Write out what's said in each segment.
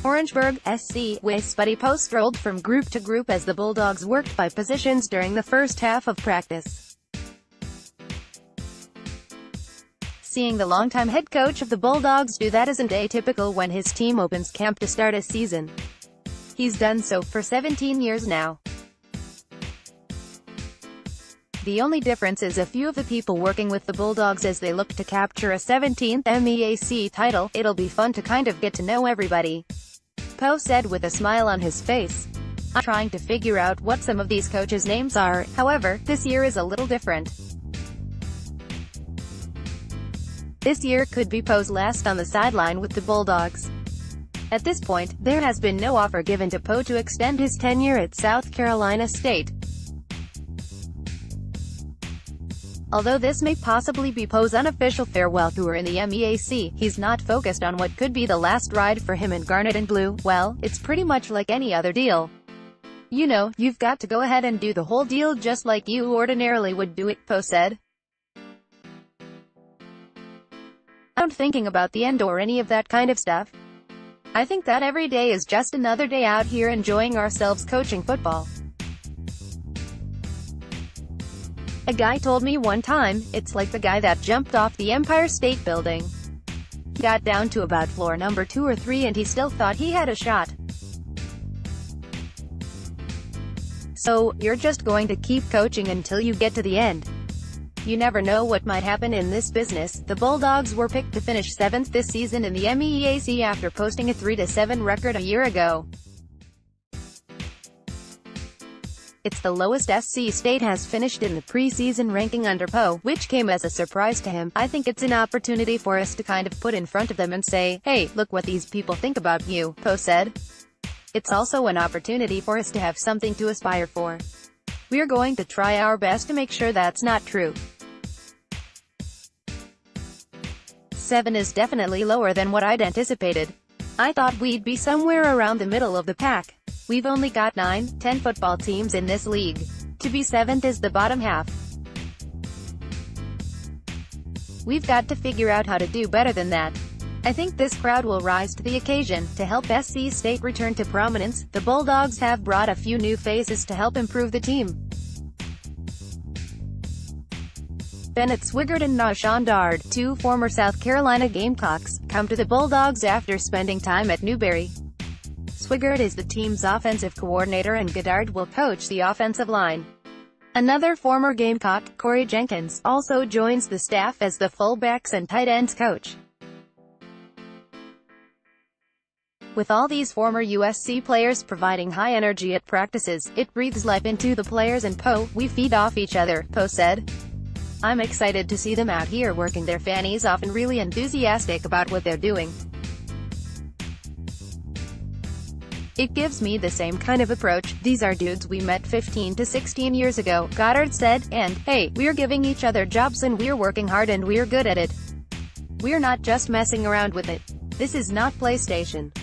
Orangeburg, SC, Buddy Pough strolled from group to group as the Bulldogs worked by positions during the first half of practice. Seeing the longtime head coach of the Bulldogs do that isn't atypical when his team opens camp to start a season. He's done so for 17 years now. The only difference is a few of the people working with the Bulldogs as they look to capture a 17th MEAC title. It'll be fun to kind of get to know everybody, Pough said with a smile on his face. I'm trying to figure out what some of these coaches' names are, however, this year is a little different. This year could be Pough's last on the sideline with the Bulldogs. At this point, there has been no offer given to Pough to extend his tenure at South Carolina State. Although this may possibly be Pough's unofficial farewell tour in the MEAC, he's not focused on what could be the last ride for him in Garnet and Blue. Well, it's pretty much like any other deal. You know, you've got to go ahead and do the whole deal just like you ordinarily would do it, Pough said. I'm not thinking about the end or any of that kind of stuff. I think that every day is just another day out here enjoying ourselves coaching football. A guy told me one time, it's like the guy that jumped off the Empire State Building. He got down to about floor number 2 or 3 and he still thought he had a shot. So, you're just going to keep coaching until you get to the end. You never know what might happen in this business. The Bulldogs were picked to finish 7th this season in the MEAC after posting a 3-7 record a year ago. It's the lowest SC State has finished in the preseason ranking under Pough, which came as a surprise to him. I think it's an opportunity for us to kind of put in front of them and say, hey, look what these people think about you, Pough said. It's also an opportunity for us to have something to aspire for. We're going to try our best to make sure that's not true. 7 is definitely lower than what I'd anticipated. I thought we'd be somewhere around the middle of the pack. We've only got 9-10 football teams in this league. To be 7th is the bottom half. We've got to figure out how to do better than that. I think this crowd will rise to the occasion. To help SC State return to prominence, the Bulldogs have brought a few new faces to help improve the team. Bennett Swigert and Nashawn Dard, 2 former South Carolina Gamecocks, come to the Bulldogs after spending time at Newberry. Swigert is the team's offensive coordinator and Goddard will coach the offensive line. Another former Gamecock, Corey Jenkins, also joins the staff as the fullbacks and tight ends coach. With all these former USC players providing high energy at practices, it breathes life into the players and Pough. We feed off each other, Pough said. I'm excited to see them out here working their fannies off and really enthusiastic about what they're doing. It gives me the same kind of approach. These are dudes we met 15 to 16 years ago, Goddard said, and, hey, we're giving each other jobs and we're working hard and we're good at it. We're not just messing around with it. This is not PlayStation.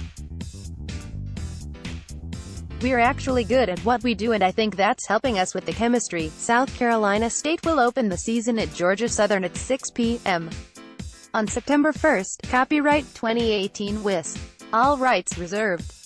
We're actually good at what we do and I think that's helping us with the chemistry. South Carolina State will open the season at Georgia Southern at 6 p.m. on September 1st. Copyright 2018 WIS. All rights reserved.